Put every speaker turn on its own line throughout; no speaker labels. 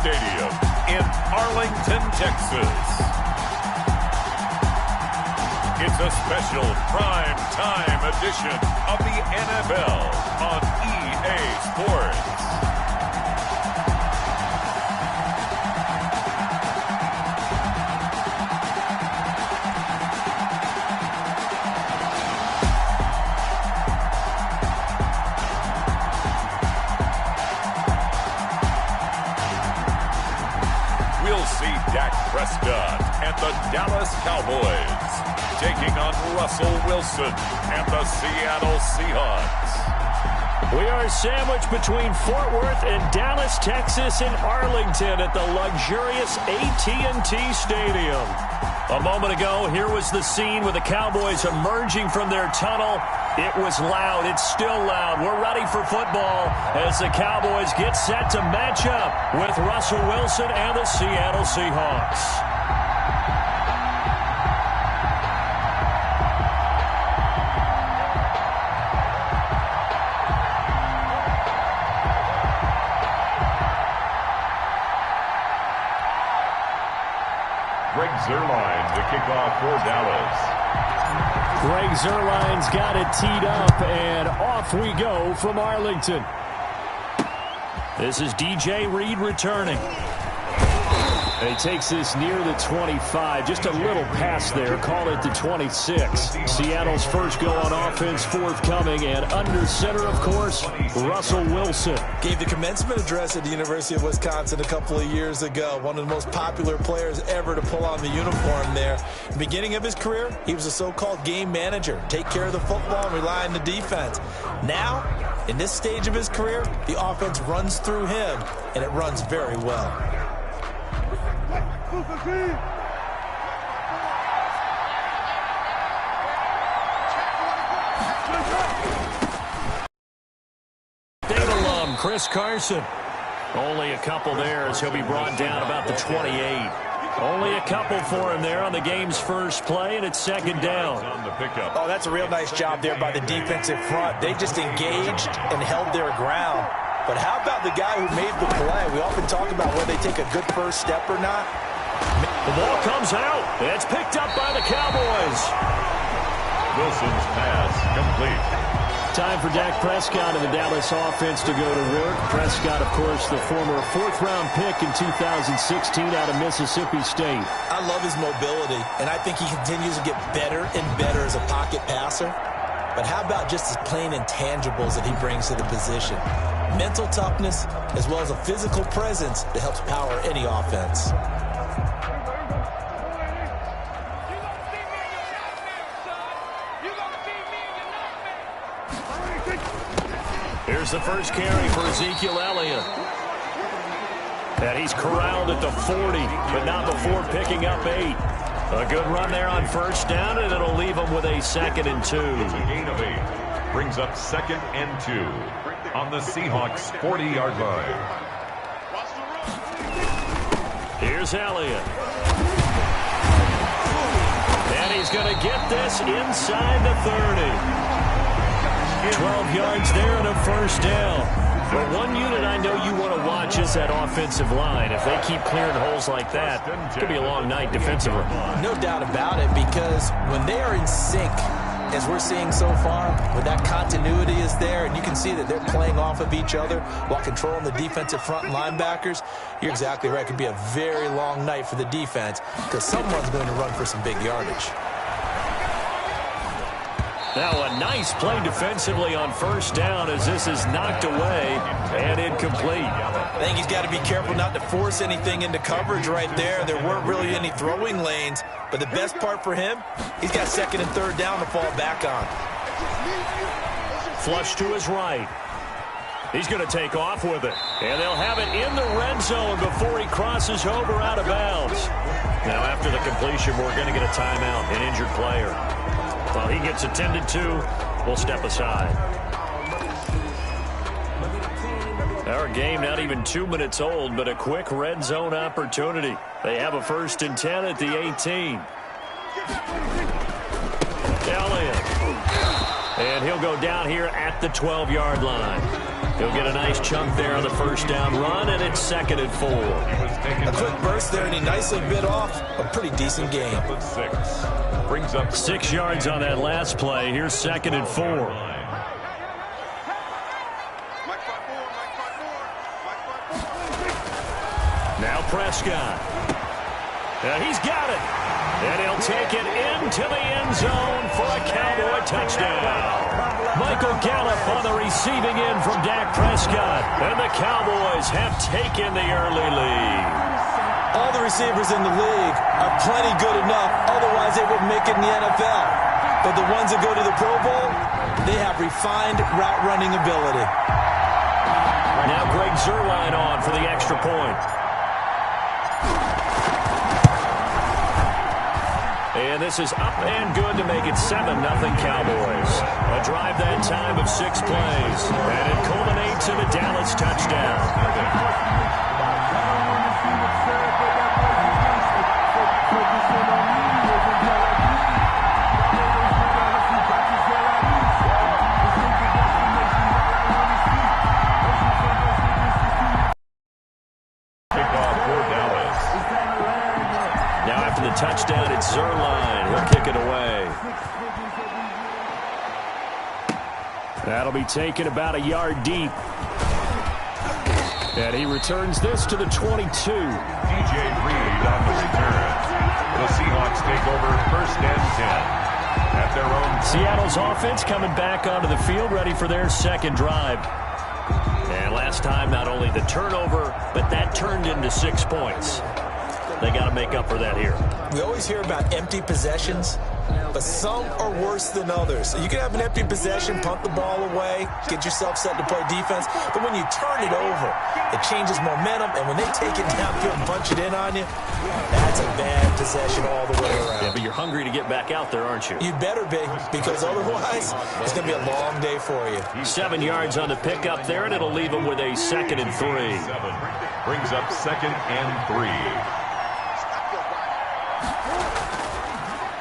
Stadium in Arlington, Texas. It's a special prime time edition of the NFL on EA Sports. We'll see Dak Prescott and the Dallas Cowboys taking on Russell Wilson and the Seattle Seahawks.
We are sandwiched between Fort Worth and Dallas, Texas, and Arlington at the luxurious AT&T Stadium. A moment ago, here was the scene with the Cowboys emerging from their tunnel. It was loud. It's still loud. We're ready for football as the Cowboys get set to match up with Russell Wilson and the Seattle Seahawks.
Zerline to kick off for Dallas.
Greg Zerline's got it teed up, and off we go from Arlington. This is DJ Reed returning. And he takes this near the 25. Just a little pass there. Call it the 26. Seattle's first go on offense forthcoming. And under center, of course, Russell Wilson.
Gave the commencement address at the University of Wisconsin a couple of years ago. One of the most popular players ever to pull on the uniform there. The beginning of his career, he was a so-called game manager. Take care of the football and rely on the defense. Now, in this stage of his career, the offense runs through him, and it runs very well.
State alum Chris Carson. Only a couple there as he'll be brought down about the 28. Only a couple for him there on the game's first play, and it's second down.
Oh, that's a real nice job there by the defensive front. They just engaged and held their ground. But how about the guy who made the play? We often talk about whether they take a good first step or not.
The ball comes out. It's picked up by the Cowboys.
Wilson's pass complete.
Time for Dak Prescott and the Dallas offense to go to work. Prescott, of course, the former fourth-round pick in 2016 out of Mississippi State.
I love his mobility, and I think he continues to get better and better as a pocket passer. But how about just his plain intangibles that he brings to the position? Mental toughness, as well as a physical presence that helps power any offense.
Here's the first carry for Ezekiel Elliott. And he's corralled at the 40, but not before picking up 8. A good run there on first down, and it'll leave him with a 2nd and 2.
It's a gain of 8. Brings up 2nd and 2 on the Seahawks' 40-yard line.
Here's Elliott. And he's going to get this inside the 30. 12 yards there and a first down. But one unit I know you want to watch is that offensive line. If they keep clearing holes like that, it could be a long night defensively.
No doubt about it, because when they are in sync, as we're seeing so far, when that continuity is there, and you can see that they're playing off of each other while controlling the defensive front and linebackers, you're exactly right. It could be a very long night for the defense because someone's going to run for some big yardage.
Now a nice play defensively on first down as this is knocked away and incomplete.
I think he's got to be careful not to force anything into coverage right there. There weren't really any throwing lanes, but the best part for him, he's got 2nd and 3rd down to fall back on.
Flush to his right. He's going to take off with it. And they'll have it in the red zone before he crosses over out of bounds. Now after the completion, we're going to get a timeout, an injured player. While he gets attended to, we'll step aside. Our game not even 2 minutes old, but a quick red zone opportunity. They have a 1st and 10 at the 18. Elliott. And he'll go down here at the 12-yard line. He'll get a nice chunk there on the first down run, and it's 2nd and 4.
A quick burst there, and he nicely bit off a pretty decent game.
6. Brings up
6 yards on that last play. Here's 2nd and 4. Now Prescott. And he's got it. And he'll take it into the end zone for a Cowboy touchdown. Michael Gallup on the receiving end from Dak Prescott. And the Cowboys have taken the early lead.
All the receivers in the league are plenty good enough. Otherwise, they wouldn't make it in the NFL. But the ones that go to the Pro Bowl, they have refined route running ability.
Now Greg Zuerlein on for the extra point. And this is up and good to make it 7-0 Cowboys. A drive that time of 6 plays. And it culminates in a Dallas touchdown. Touchdown, it's Zuerlein. He'll kick it away. That'll be taken about a yard deep. And he returns this to the 22.
DJ Reed on the return. The Seahawks take over 1st and 10 at their own.
Seattle's offense coming back onto the field, ready for their 2nd drive. And last time, not only the turnover, but that turned into 6 points. They got to make up for that here.
We always hear about empty possessions, but some are worse than others. You can have an empty possession, punt the ball away, get yourself set to play defense, but when you turn it over, it changes momentum, and when they take it downfield and punch it in on you, that's a bad possession all the way around.
Yeah, but you're hungry to get back out there, aren't you?
You better be, because otherwise, it's going to be a long day for you.
7 yards on the pickup there, and it'll leave them with a 2nd and 3.
Brings up 2nd and 3.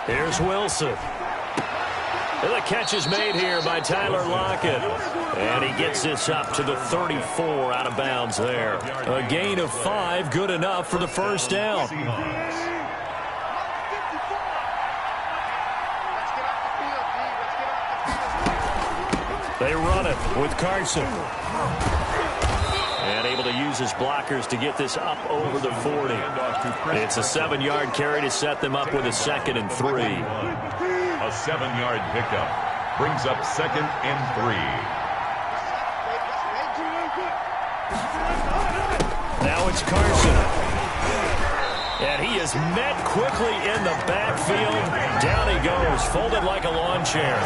Here's Wilson. And the catch is made here by Tyler Lockett. And he gets this up to the 34 out of bounds there. A gain of 5, good enough for the first down. They run it with Carson. And able to use his blockers to get this up over the 40. It's a 7-yard carry to set them up with a 2nd and 3.
A 7-yard pickup brings up 2nd and 3.
Now it's Carson. And he is met quickly in the backfield. Down he goes, folded like a lawn chair.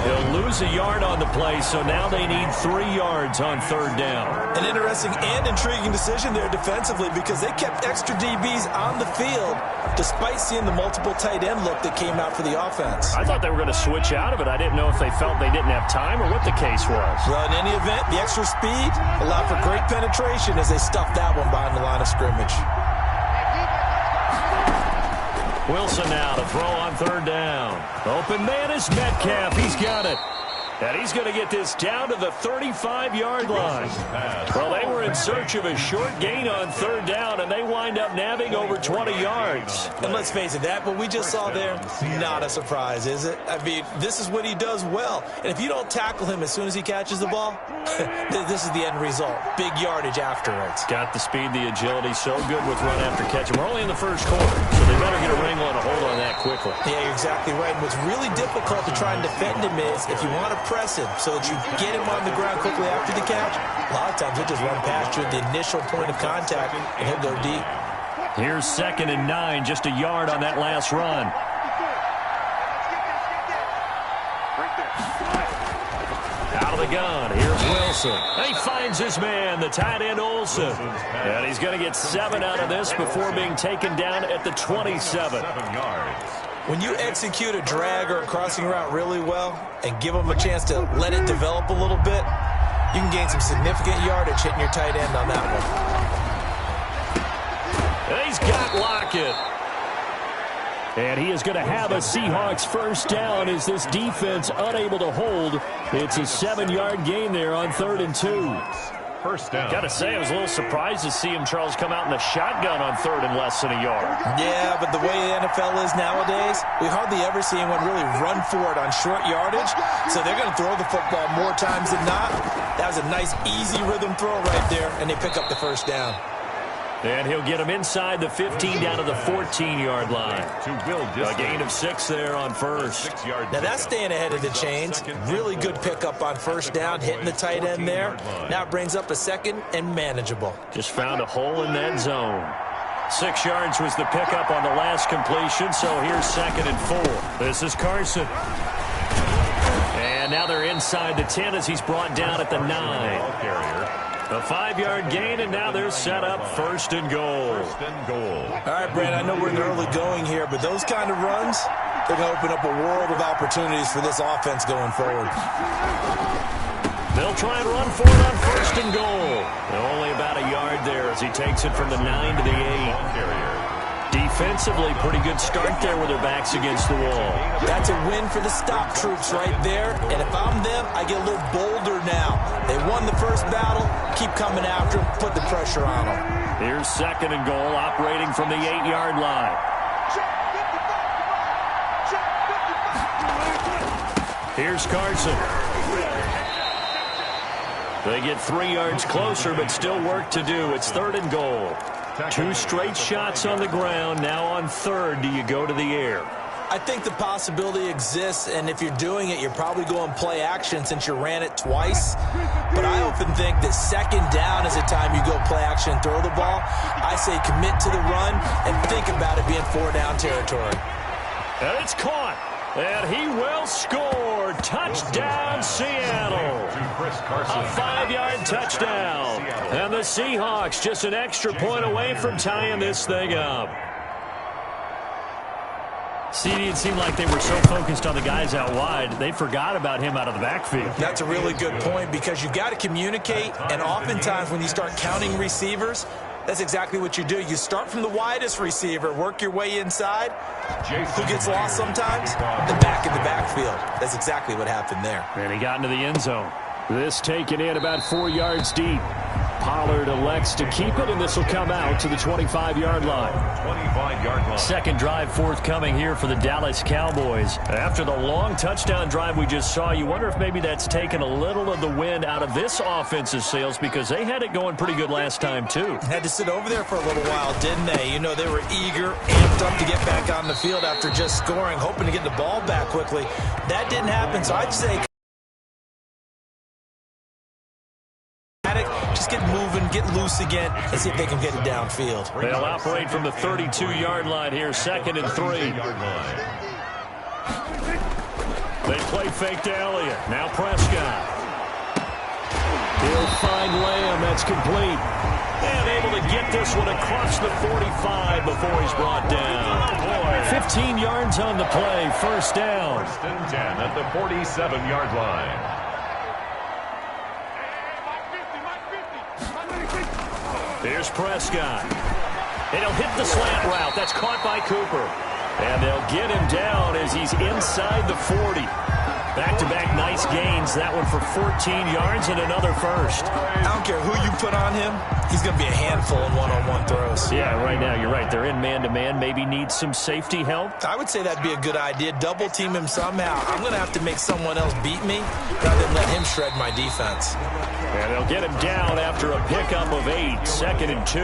He'll lose a yard on the play, so now they need 3 yards on 3rd down.
An interesting and intriguing decision there defensively, because they kept extra DBs on the field despite seeing the multiple tight end look that came out for the offense.
I thought they were going to switch out of it. I didn't know if they felt they didn't have time or what the case was.
Well, in any event, the extra speed allowed for great penetration as they stuffed that one behind the line of scrimmage.
Wilson now to throw on 3rd down. Open man is Metcalf. He's got it. And he's going to get this down to the 35-yard line. Well, they were in search of a short gain on 3rd down, and they wind up nabbing over 20 yards.
And let's face it, that what we just saw there, not a surprise, is it? I mean, this is what he does well. And if you don't tackle him as soon as he catches the ball, this is the end result. Big yardage afterwards.
Got the speed, the agility, so good with run after catch. We're only in the 1st quarter, so they better get a wrangle and a hold on that quickly.
Yeah, you're exactly right. And what's really difficult to try and defend him is if you want to press him so that you get him on the ground quickly after the catch, a lot of times he'll just run past you at the initial point of contact, and he'll go deep.
Here's 2nd and 9, just a yard on that last run. Out of the gun, here's Wilson. And he finds his man, the tight end Olsen. And he's going to get 7 out of this before being taken down at the 27.
7 yards.
When you execute a drag or a crossing route really well and give them a chance to let it develop a little bit, you can gain some significant yardage hitting your tight end on that one.
And he's got Lockett. And he is going to have a Seahawks first down as this defense unable to hold It's a 7-yard gain there on 3rd and 2.
First down.
Got to say, I was a little surprised to see him, Charles, come out in the shotgun on 3rd and less than a yard.
Yeah, but the way the NFL is nowadays, we hardly ever see anyone really run for it on short yardage. So they're going to throw the football more times than not. That was a nice, easy rhythm throw right there, and they pick up the first down.
And he'll get him inside the 15 down to the 14-yard line. A gain of 6 there on first.
Now that's staying ahead of the chains. Really good pickup on first down, hitting the tight end there. Now it brings up a second and manageable.
Just found a hole in that zone. 6 yards was the pickup on the last completion, so here's 2nd and 4. This is Carson. And now they're inside the 10 as he's brought down at the 9. A 5-yard gain, and now they're set up 1st and goal.
All right, Brad, I know we're in the early going here, but those kind of runs, they're going to open up a world of opportunities for this offense going forward.
They'll try and run for it on 1st and goal. Only about a yard there as he takes it from the 9 to the 8. Defensively, pretty good start there with their backs against the wall.
That's a win for the stop troops right there. And if I'm them, I get a little bolder now. They won the first battle. Keep coming after them. Put the pressure on them.
Here's 2nd and goal, operating from the 8-yard line. Here's Carson. They get 3 yards closer, but still work to do. It's 3rd and goal. 2 straight shots on the ground. Now on 3rd, do you go to the air?
I think the possibility exists, and if you're doing it, you're probably going play action since you ran it twice. But I often think that 2nd down is the time you go play action and throw the ball. I say commit to the run and think about it being 4-down territory.
And it's caught. And he will score. Touchdown, Seattle. A 5-yard touchdown. And the Seahawks just an extra point away from tying this thing up. CD, it seemed like they were so focused on the guys out wide, they forgot about him out of the backfield.
That's a really good point because you've got to communicate, and oftentimes when you start counting receivers, that's exactly what you do. You start from the widest receiver, work your way inside. Who gets lost sometimes? The back in the backfield. That's exactly what happened there.
And he got into the end zone. This taken in about 4 yards deep. Pollard elects to keep it, and this will come out to the 25-yard line.
25-yard line.
Second drive forthcoming here for the Dallas Cowboys. After the long touchdown drive we just saw, you wonder if maybe that's taken a little of the wind out of this offense's sails because they had it going pretty good last time, too.
Had to sit over there for a little while, didn't they? You know, they were eager, amped up to get back on the field after just scoring, hoping to get the ball back quickly. That didn't happen, so I'd say just get moving, get loose again, and see if they can get it downfield.
They'll operate from the 32-yard line here, 2nd and 3. They play fake to Elliott. Now Prescott. He'll find Lamb. That's complete. And able to get this one across the 45 before he's brought down. 15 yards on the play. 1st down.
1st and 10 at the 47-yard line.
Here's Prescott. And he'll hit the slant route. That's caught by Cooper. And they'll get him down as he's inside the 40. Back-to-back nice gains. That one for 14 yards and another first.
I don't care who you put on him. He's going to be a handful in one-on-one throws.
Yeah, right now, you're right. They're in man-to-man. Maybe need some safety help.
I would say that'd be a good idea. Double-team him somehow. I'm going to have to make someone else beat me rather than let him shred my defense.
And they'll get him down after a pickup of 8. 2nd and 2.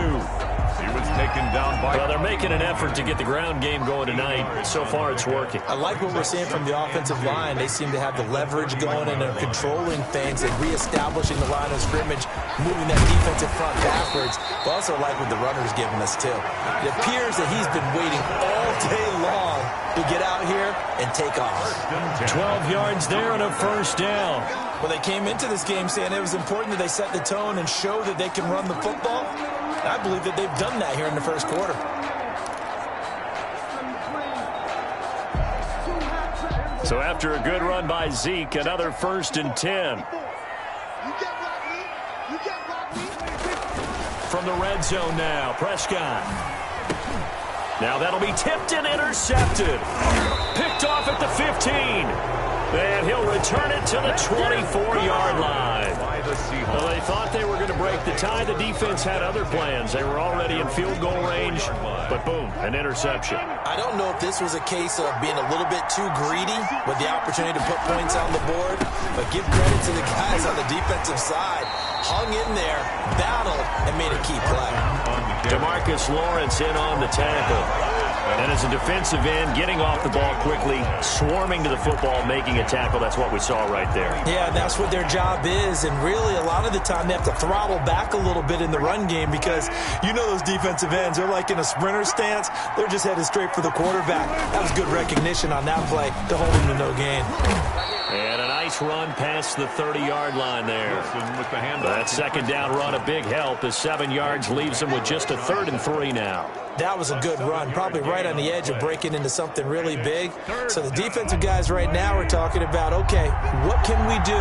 He was taken down by...
Well, they're making an effort to get the ground game going tonight. So far, it's working.
I like what we're seeing from the offensive line. They seem to have the leverage going and they're controlling things and reestablishing the line of scrimmage, moving that defensive front backwards. But also like what the runner's giving us, too. It appears that he's been waiting all day long to get out here and take off.
12 yards there and a 1st down.
Well, they came into this game saying it was important that they set the tone and show that they can run the football. I believe that they've done that here in the first quarter.
So after a good run by Zeke, another 1st and 10. From the red zone now, Prescott. Now that'll be tipped and intercepted. Picked off at the 15. And he'll return it to the 24-yard line. Well, they thought they were going to break the tie. The defense had other plans. They were already in field goal range, but boom, an interception.
I don't know if this was a case of being a little bit too greedy with the opportunity to put points on the board, but give credit to the guys on the defensive side. Hung in there, battled, and made a key play.
DeMarcus Lawrence in on the tackle. And as a defensive end, getting off the ball quickly, swarming to the football, making a tackle, that's what we saw right there.
Yeah, and that's what their job is. And really, a lot of the time, they have to throttle back a little bit in the run game because you know those defensive ends, they're like in a sprinter stance. They're just headed straight for the quarterback. That was good recognition on that play to hold him to no gain.
And a nice run past the 30-yard line there. That second down run, a big help as 7 yards leaves them with just a 3rd and 3 now.
That was a good run, probably right on the edge of breaking into something really big. So the defensive guys right now are talking about, okay, what can we do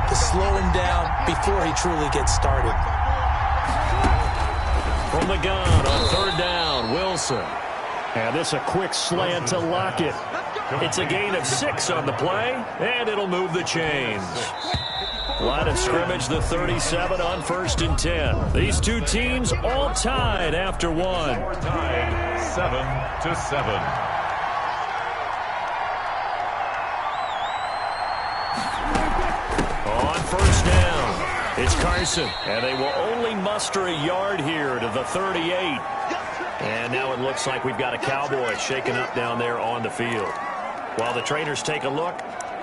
to slow him down before he truly gets started?
From the gun on 3rd down, Wilson. And this a quick slant to Lockett. It's a gain of 6 on the play, and it'll move the chains. Line of scrimmage, the 37 on 1st and 10. These two teams all tied after one.
Tied 7-7.
On 1st down, it's Carson, and they will only muster a yard here to the 38. And now it looks like we've got a Cowboy shaken up down there on the field. While the trainers take a look,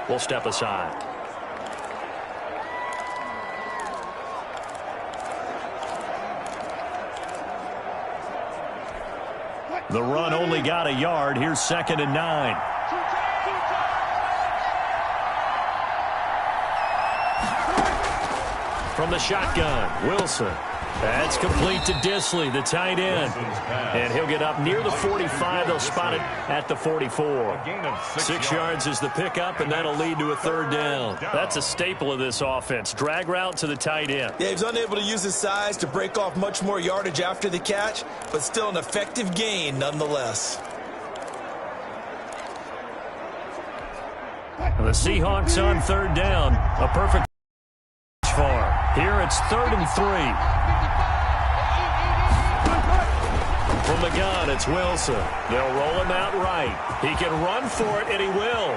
we'll step aside. The run only got a yard. Here's 2nd and 9. From the shotgun, Wilson. That's complete to Disley, the tight end. And he'll get up near the 45. They'll spot it at the 44. 6 yards is the pickup, and that'll lead to a 3rd down. That's a staple of this offense. Drag route to the tight end.
Yeah, he's unable to use his size to break off much more yardage after the catch, but still an effective gain nonetheless.
The Seahawks on 3rd down. A perfect far. Here it's 3rd and 3. From the gun, it's Wilson. They'll roll him out right. He can run for it, and he will.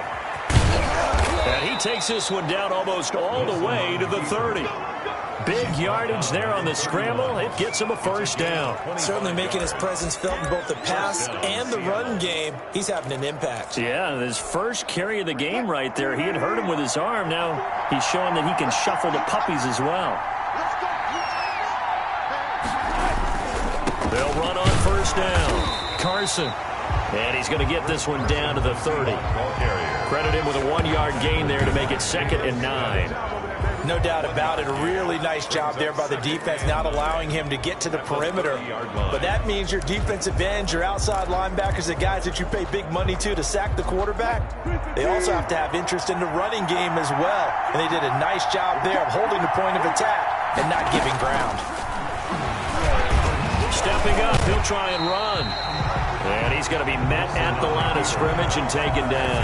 And he takes this one down almost all the way to the 30. Big yardage there on the scramble. It gets him a 1st down.
Certainly making his presence felt in both the pass and the run game. He's having an impact.
Yeah, his first carry of the game right there. He had hurt him with his arm. Now he's showing that he can shuffle the puppies as well. They'll run on 1st down. Carson. And he's going to get this one down to the 30. Credit him with a 1-yard gain there to make it 2nd and 9.
No doubt about it. A really nice job there by the defense, not allowing him to get to the perimeter. But that means your defensive ends, your outside linebackers, the guys that you pay big money to sack the quarterback, they also have to have interest in the running game as well. And they did a nice job there of holding the point of attack and not giving ground.
Stepping up, he'll try and run. And he's going to be met at the line of scrimmage and taken down.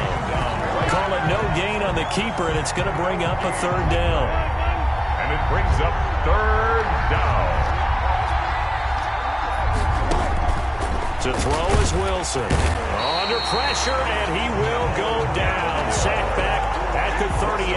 Call it no gain on the keeper, and it's going to bring up a 3rd down.
And it brings up 3rd down.
To throw is Wilson. Under pressure, and he will go down. Sack back at the 38.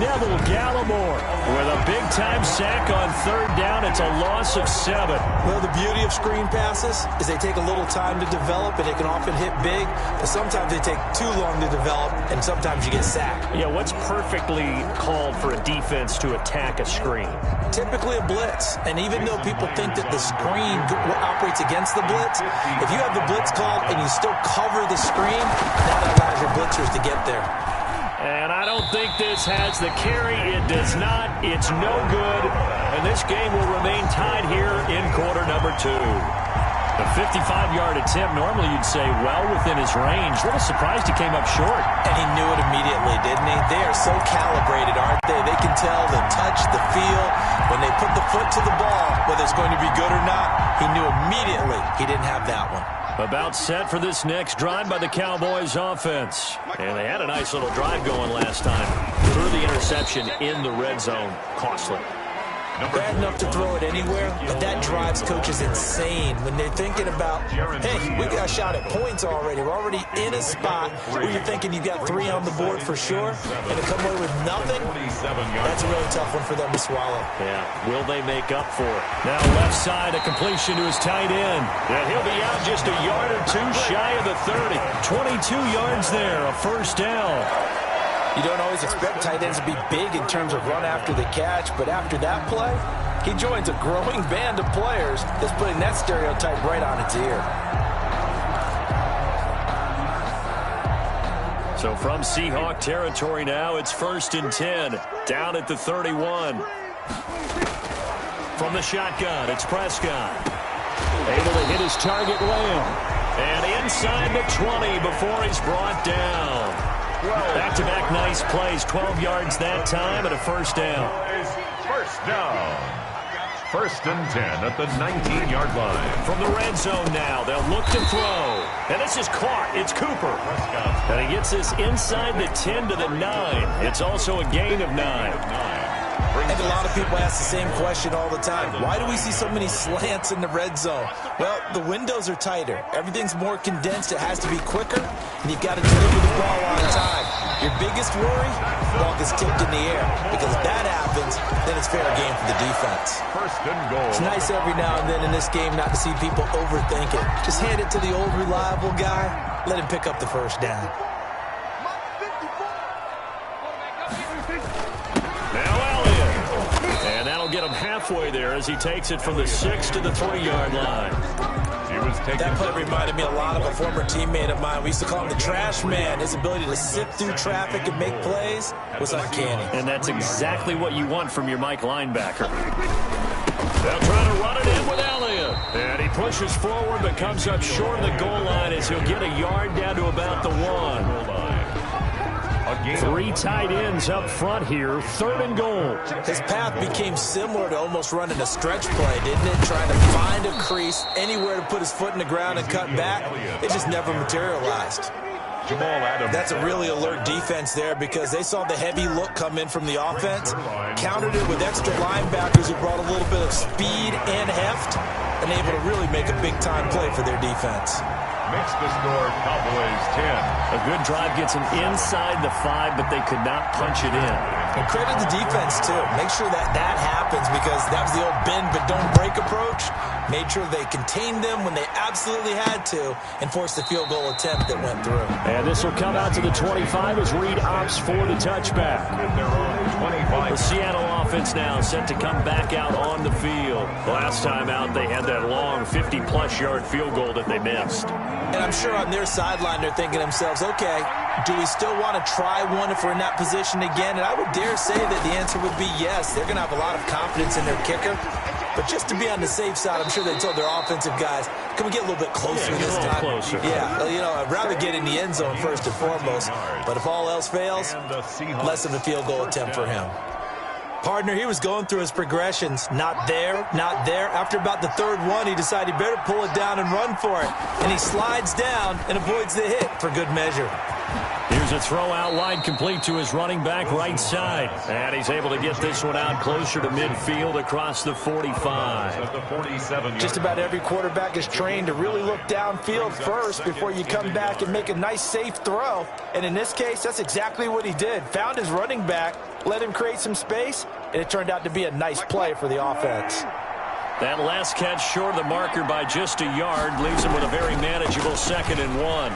Neville Gallimore with a big-time sack on 3rd down. It's a loss of 7.
Well, the beauty of screen passes is they take a little time to develop, and they can often hit big, but sometimes they take too long to develop, and sometimes you get sacked.
Yeah, what's perfectly called for a defense to attack a screen?
Typically a blitz, and even though people think that the screen operates against the blitz, if you have the blitz called and you still cover the screen, that allows your blitzers to get there.
And I don't think this has the carry. It does not. It's no good. And this game will remain tied here in quarter number 2. The 55-yard attempt, normally you'd say well within his range. A little surprised he came up short.
And he knew it immediately, didn't he? They are so calibrated, aren't they? They can tell the touch, the feel. When they put the foot to the ball, whether it's going to be good or not, he knew immediately he didn't have that one.
About set for this next drive by the Cowboys offense. And they had a nice little drive going last time. Threw the interception in the red zone. Costly.
Bad enough to throw it anywhere, but that drives coaches insane when they're thinking about, hey, we got a shot at points already. We're already in a spot where you're thinking you've got 3 on the board for sure, and to come away with nothing, that's a really tough one for them to swallow.
Yeah, will they make up for it? Now left side, a completion to his tight end. And he'll be out just a yard or two shy of the 30. 22 yards there, a first down.
You don't always expect tight ends to be big in terms of run after the catch, but after that play, he joins a growing band of players that's putting that stereotype right on its ear.
So from Seahawk territory now, it's 1st and 10, down at the 31. From the shotgun, it's Prescott. Able to hit his target, Lamb. And inside the 20 before he's brought down. Back-to-back nice plays, 12 yards that time and a first down.
First down. 1st and 10 at the 19-yard line.
From the red zone now, they'll look to throw. And this is caught. It's Cooper. And he gets this inside the 10 to the 9. It's also a gain of 9.
I think a lot of people ask the same question all the time. Why do we see so many slants in the red zone? Well, the windows are tighter. Everything's more condensed. It has to be quicker, and you've got to deliver the ball on time. Your biggest worry, the ball gets tipped in the air. Because if that happens, then it's fair game for the defense.
1st and goal.
It's nice every now and then in this game not to see people overthink it. Just hand it to the old reliable guy. Let him pick up the first down.
Get him halfway there as he takes it from the 6 to the 3-yard line.
That play reminded me a lot of a former teammate of mine. We used to call him the trash man. His ability to sift through traffic and make plays was uncanny.
And that's exactly what you want from your Mike linebacker. They'll try to run it in with Elliott. And he pushes forward but comes up short of the goal line as he'll get a yard down to about the 1. 3 tight ends up front here, 3rd and goal.
His path became similar to almost running a stretch play, didn't it? Trying to find a crease, anywhere to put his foot in the ground and cut back. It just never materialized. That's a really alert defense there because they saw the heavy look come in from the offense, countered it with extra linebackers who brought a little bit of speed and heft, and able to really make a big-time play for their defense.
Makes the score Cowboys 10.
A good drive gets them inside the 5, but they could not punch it in.
And credit the defense, too. Make sure that happens because that was the old bend but don't break approach. Made sure they contained them when they absolutely had to and forced the field goal attempt that went through.
And this will come out to the 25 as Reed opts for the touchback. The Seattle offense now set to come back out on the field. Last time out, they had that long 50-plus yard field goal that they missed.
And I'm sure on their sideline they're thinking to themselves, okay, do we still want to try one if we're in that position again? And I would dare say that the answer would be yes. They're going to have a lot of confidence in their kicker. But just to be on the safe side, I'm sure they told their offensive guys, can we get a little bit closer this time?
Closer.
Yeah, you know, I'd rather get in the end zone first and foremost. But if all else fails, less of a field goal attempt for him. Partner, he was going through his progressions. Not there, not there. After about the 3rd one, he decided he better pull it down and run for it. And he slides down and avoids the hit for good measure.
Here's a throw out wide, complete to his running back right side. And he's able to get this one out closer to midfield across the 45.
Just about every quarterback is trained to really look downfield first before you come back and make a nice, safe throw. And in this case, that's exactly what he did. Found his running back, let him create some space, and it turned out to be a nice play for the offense.
That last catch short of the marker by just a yard leaves him with a very manageable 2nd and 1.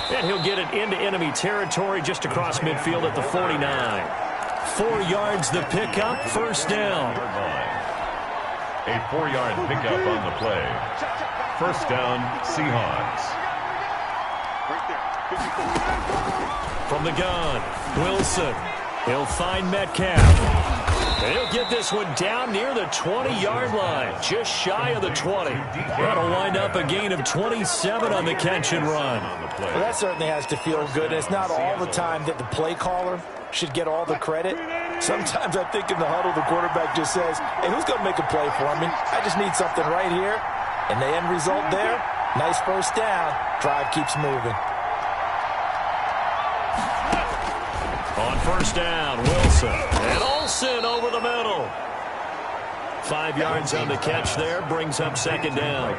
And he'll get it into enemy territory just across midfield at the 49. 4 yards the pickup, first down.
A 4-yard pickup on the play. First down, Seahawks.
From the gun, Wilson. He'll find Metcalf. He'll get this one down near the 20-yard line, just shy of the 20. That'll wind up a gain of 27 on the catch and run.
Well, that certainly has to feel good. It's not all the time that the play caller should get all the credit. Sometimes I think in the huddle, the quarterback just says, hey, who's going to make a play for me? I just need something right here. And the end result there, nice first down. Drive keeps moving.
On first down, Wilson. And Olsen over the middle. 5 yards on the catch there, brings up second down.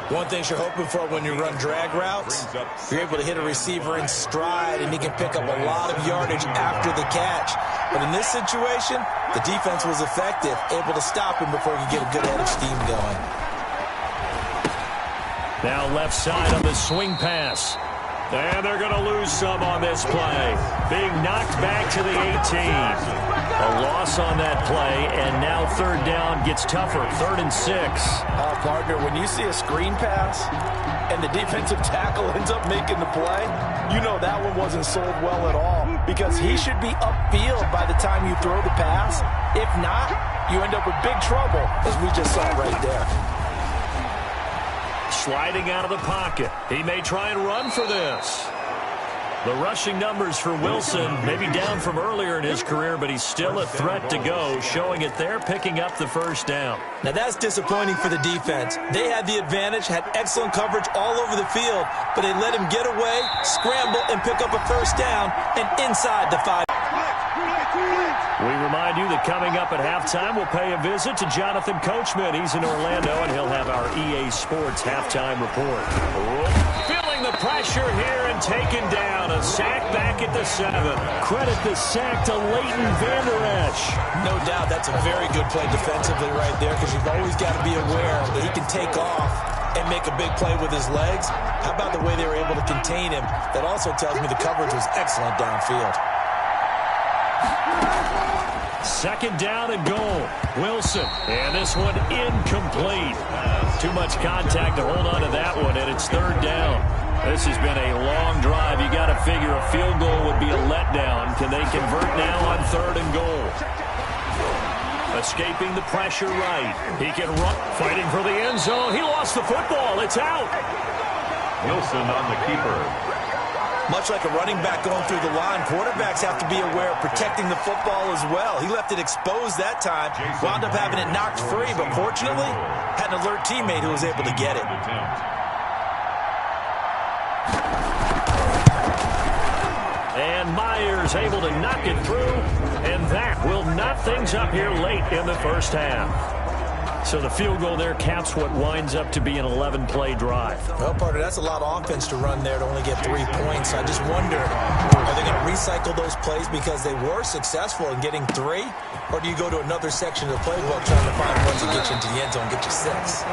One thing you're hoping for when you run drag routes, you're able to hit a receiver in stride, and he can pick up a lot of yardage after the catch. But in this situation, the defense was effective, able to stop him before he could get a good head of steam going.
Now left side on the swing pass. And they're going to lose some on this play. Being knocked back to the 18. A loss on that play, and now third down gets tougher. 3rd and 6.
Partner, when you see a screen pass and the defensive tackle ends up making the play, you know that one wasn't sold well at all, because he should be upfield by the time you throw the pass. If not, you end up with big trouble, as we just saw right there.
Sliding out of the pocket. He may try and run for this. The rushing numbers for Wilson may be down from earlier in his career, but he's still a threat to go, showing it there, picking up the first down.
Now that's disappointing for the defense. They had the advantage, had excellent coverage all over the field, but they let him get away, scramble, and pick up a first down, and inside the 5.
We remind you that coming up at halftime, we'll pay a visit to Jonathan Coachman. He's in Orlando, and he'll have our EA Sports halftime report. Feeling the pressure here and taken down. A sack back at the 7. Credit the sack to Leighton Vander Esch.
No doubt that's a very good play defensively right there, because you've always got to be aware that he can take off and make a big play with his legs. How about the way they were able to contain him? That also tells me the coverage was excellent downfield.
Second down and goal. Wilson. And this one incomplete. Too much contact to hold on to that one, and it's third down. This has been a long drive. You got to figure a field goal would be a letdown. Can they convert now on 3rd and goal? Escaping the pressure right. He can run. Fighting for the end zone. He lost the football. It's out.
Wilson on the keeper.
Much like a running back going through the line, quarterbacks have to be aware of protecting the football as well. He left it exposed that time, wound up having it knocked free, but fortunately, had an alert teammate who was able to get it.
And Myers able to knock it through, and that will knot things up here late in the first half. So the field goal there caps what winds up to be an 11-play drive.
Well, partner, that's a lot of offense to run there to only get 3 points. I just wonder, are they going to recycle those plays because they were successful in getting 3? Or do you go to another section of the playbook trying to find ones that get you into the end zone and get you 6?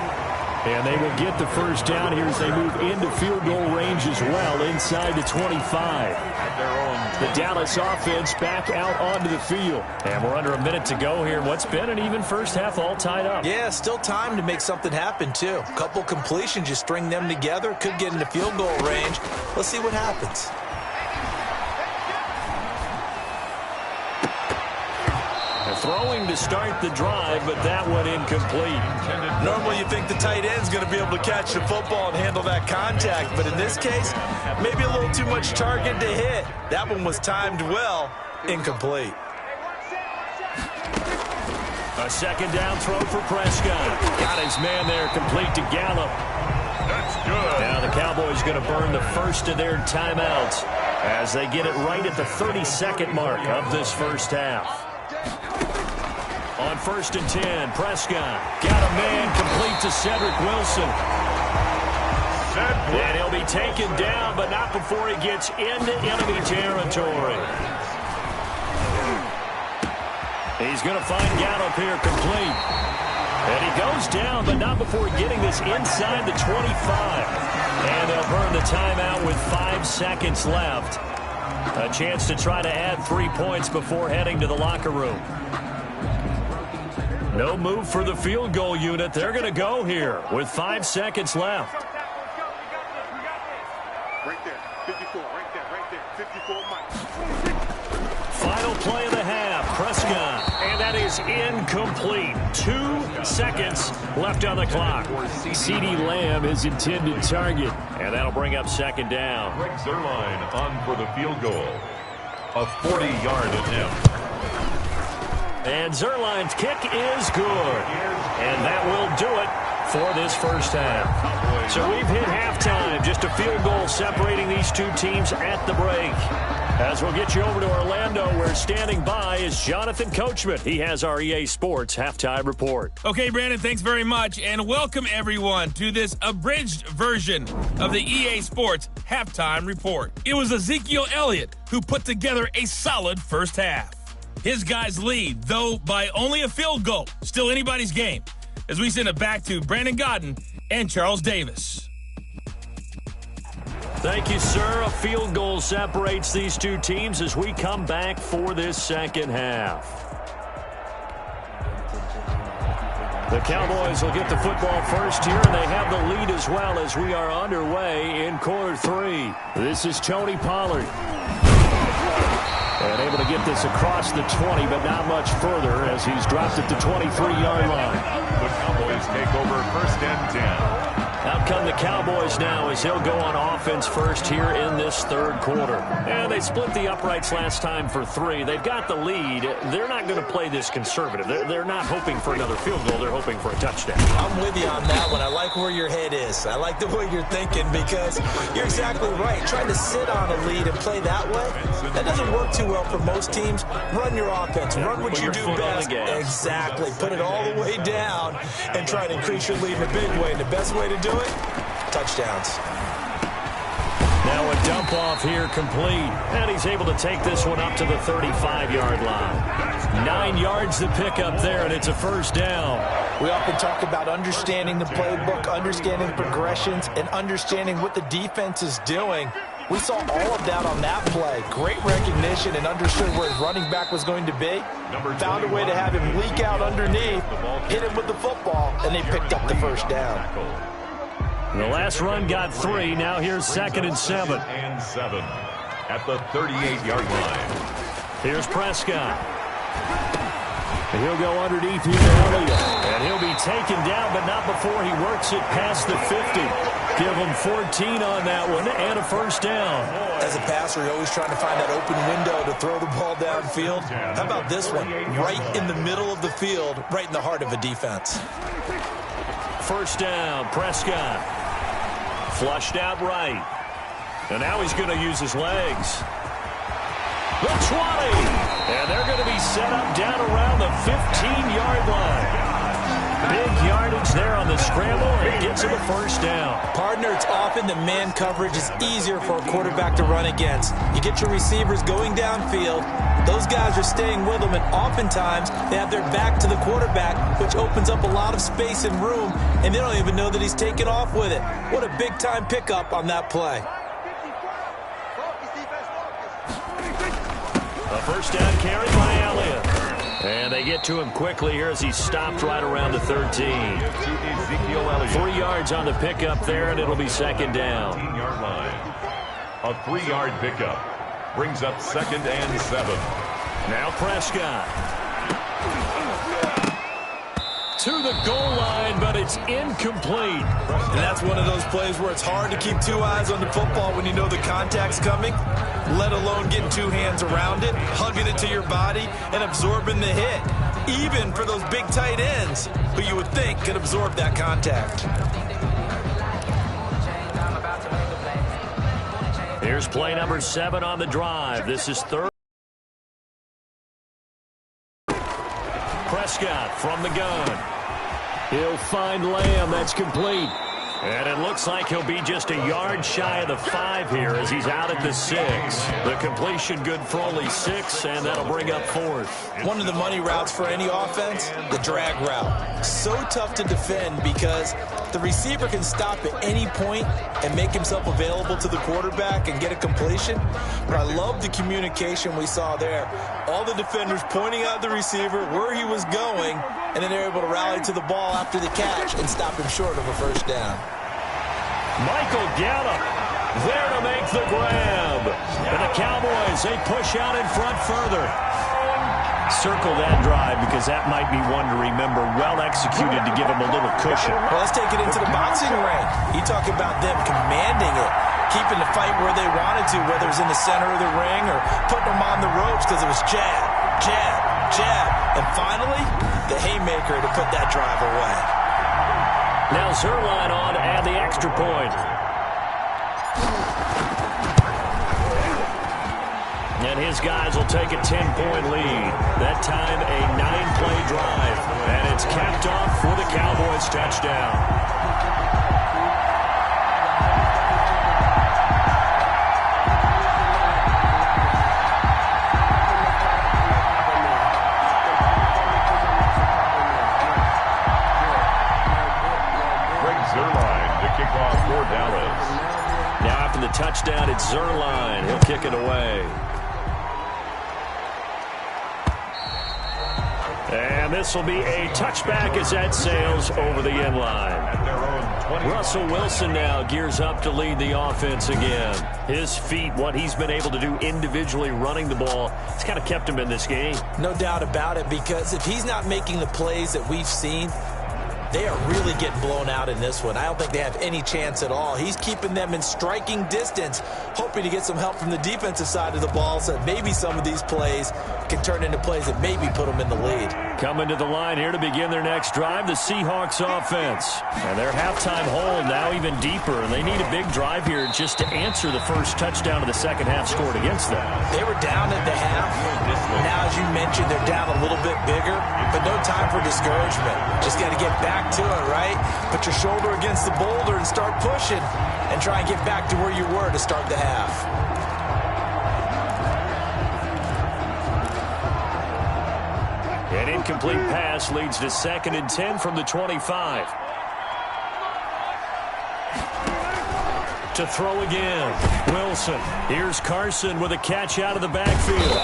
And they will get the first down here as they move into field goal range as well, inside the 25. The Dallas offense back out onto the field. And we're under a minute to go here. What's been an even first half all tied up.
Yeah, still time to make something happen, too. A couple completions, you string them together, could get into field goal range. Let's see what happens.
Throwing to start the drive, but that one incomplete.
Normally you think the tight end's going to be able to catch the football and handle that contact, but in this case, maybe a little too much target to hit. That one was timed well, incomplete.
A second down throw for Prescott. Got his man there, complete to Gallup.
That's good.
Now the Cowboys going to burn the first of their timeouts as they get it right at the 32nd mark of this first half. On 1st and 10, Prescott got a man complete to Cedric Wilson. And he'll be taken down, but not before he gets into enemy territory. He's going to find Gallup here complete. And he goes down, but not before getting this inside the 25. And they'll burn the timeout with 5 seconds left. A chance to try to add 3 points before heading to the locker room. No move for the field goal unit. They're going to go here with 5 seconds left.
Right there, 54, right there, 54 miles.
Final play of the half, Prescott. And that is incomplete. 2 seconds left on the clock. CeeDee Lamb is intended target. And that'll bring up second down.
Greg Zuerlein on for the field goal. A 40-yard attempt.
And Zuerlein's kick is good. And that will do it for this first half. So we've hit halftime. Just a field goal separating these two teams at the break. As we'll get you over to Orlando, where standing by is Jonathan Coachman. He has our EA Sports Halftime Report.
Okay, Brandon, thanks very much, and welcome everyone to this abridged version of the EA Sports Halftime Report. It was Ezekiel Elliott who put together a solid first half. His guys lead, though by only a field goal. Still anybody's game, as we send it back to Brandon Godden and Charles Davis.
Thank you, sir. A field goal separates these two teams as we come back for this second half. The Cowboys will get the football first here, and they have the lead as well as we are underway in quarter three. This is Tony Pollard. And able to get this across the 20, but not much further as he's dropped at the 23-yard line.
The Cowboys take over first and 10.
Out come the Cowboys now as he'll go on offense first here in this third quarter. And they split the uprights last time for 3. They've got the lead. They're not going to play this conservative. They're not hoping for another field goal. They're hoping for a touchdown.
I'm with you on that one. I like where your head is. I like the way you're thinking because you're exactly right. Trying to sit on a lead and play that way, that doesn't work too well for most teams. Run your offense. Run what you do best. Exactly. Put it all the way down and try to increase your lead in a big way. And the best way to do it, touchdowns.
Now a dump off here complete. And he's able to take this one up to the 35-yard line. 9 yards to pick up there, and it's a first down.
We often talk about understanding the playbook, understanding progressions, and understanding what the defense is doing. We saw all of that on that play. Great recognition and understood where his running back was going to be. Found a way to have him leak out underneath, hit him with the football, and they picked up the first down.
The last run got 3. Now here's 2nd and 7.
And 7 at the 38-yard line.
Here's Prescott. And he'll go underneath here to Elliott. And he'll be taken down, but not before he works it past the 50. Give him 14 on that one and a first down.
As a passer, you're always trying to find that open window to throw the ball downfield. How about this one? Right in the middle of the field, right in the heart of a defense.
First down, Prescott. Flushed out right. And now he's going to use his legs. The 20. And they're going to be set up down around the 15-yard line. Big yardage there on the scramble, and it gets him a first down.
Partner, it's often that man coverage is easier for a quarterback to run against. You get your receivers going downfield. Those guys are staying with them, and oftentimes they have their back to the quarterback, which opens up a lot of space and room, and they don't even know that he's taken off with it. What a big-time pickup on that play.
A first down carry by Elliott. And they get to him quickly here as he stopped right around the 13. 3 yards on the pickup there, and it'll be second down.
15-yard line. A 3-yard pickup brings up 2nd and 7.
Now Prescott. To the goal line, but it's incomplete.
And that's one of those plays where it's hard to keep 2 eyes on the football when you know the contact's coming, let alone getting 2 hands around it, hugging it to your body, and absorbing the hit. Even for those big tight ends who you would think could absorb that contact.
Here's play number 7 on the drive. This is third. Prescott from the gun. He'll find Lamb. That's complete. And it looks like he'll be just a yard shy of the 5 here as he's out at the 6. The completion good for only 6, and that'll bring up 4th.
One of the money routes for any offense, the drag route. So tough to defend because the receiver can stop at any point and make himself available to the quarterback and get a completion. But I love the communication we saw there. All the defenders pointing out the receiver, where he was going, and then they're able to rally to the ball after the catch and stop him short of a first down.
Michael Gallup there to make the grab. And the Cowboys, they push out in front further. Circle that drive because that might be one to remember. Well executed to give them a little cushion.
Well, let's take it into the boxing ring. You talk about them commanding it, keeping the fight where they wanted to, whether it's in the center of the ring or putting them on the ropes because it was jab, jab, jab. And finally, the haymaker to put that drive away.
Now Zerline on to add the extra point. And his guys will take a 10-point lead. That time a 9-play drive. And it's capped off for the Cowboys touchdown.
For Dallas.
Now after the touchdown, it's Zerline. He'll kick it away. And this will be a touchback as that sails over the end line. Russell Wilson now gears up to lead the offense again. His feet, what he's been able to do individually running the ball, it's kind of kept him in this game.
No doubt about it, because if he's not making the plays that we've seen, they are really getting blown out in this one. I don't think they have any chance at all. He's keeping them in striking distance, hoping to get some help from the defensive side of the ball so that maybe some of these plays can turn into plays that maybe put them in the lead.
Coming to the line here to begin their next drive, the Seahawks offense. And their halftime hole now even deeper, and they need a big drive here just to answer the first touchdown of the second half scored against them.
They were down at the half. Now, as you mentioned, they're down a little bit bigger, but no time for discouragement. Just got to get back to it, right? Put your shoulder against the boulder and start pushing and try and get back to where you were to start the half.
An incomplete pass leads to 2nd and 10 from the 25. To throw again, Wilson. Here's Carson with a catch out of the backfield.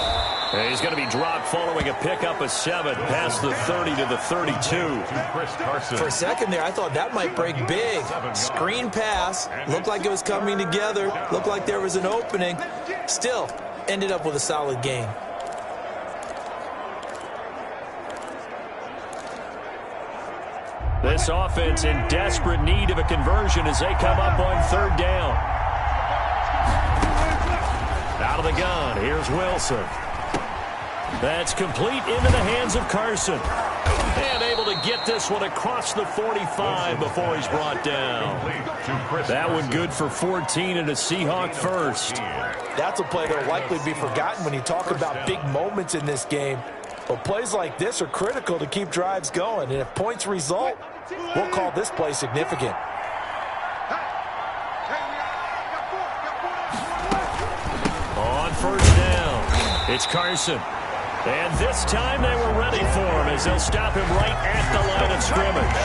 And he's going to be dropped following a pickup of 7 past the 30 to the 32.
For a second there, I thought that might break big. Screen pass. Looked like it was coming together. Looked like there was an opening. Still, ended up with a solid gain.
This offense in desperate need of a conversion as they come up on 3rd down. Out of the gun, here's Wilson. That's complete into the hands of Carson. And able to get this one across the 45 before he's brought down. That one good for 14 and a Seahawk first.
That's a play that will likely be forgotten when you talk about big moments in this game. But plays like this are critical to keep drives going. And if points result, we'll call this play significant.
On 1st down, it's Carson. And this time they were ready for him as they'll stop him right at the line of scrimmage.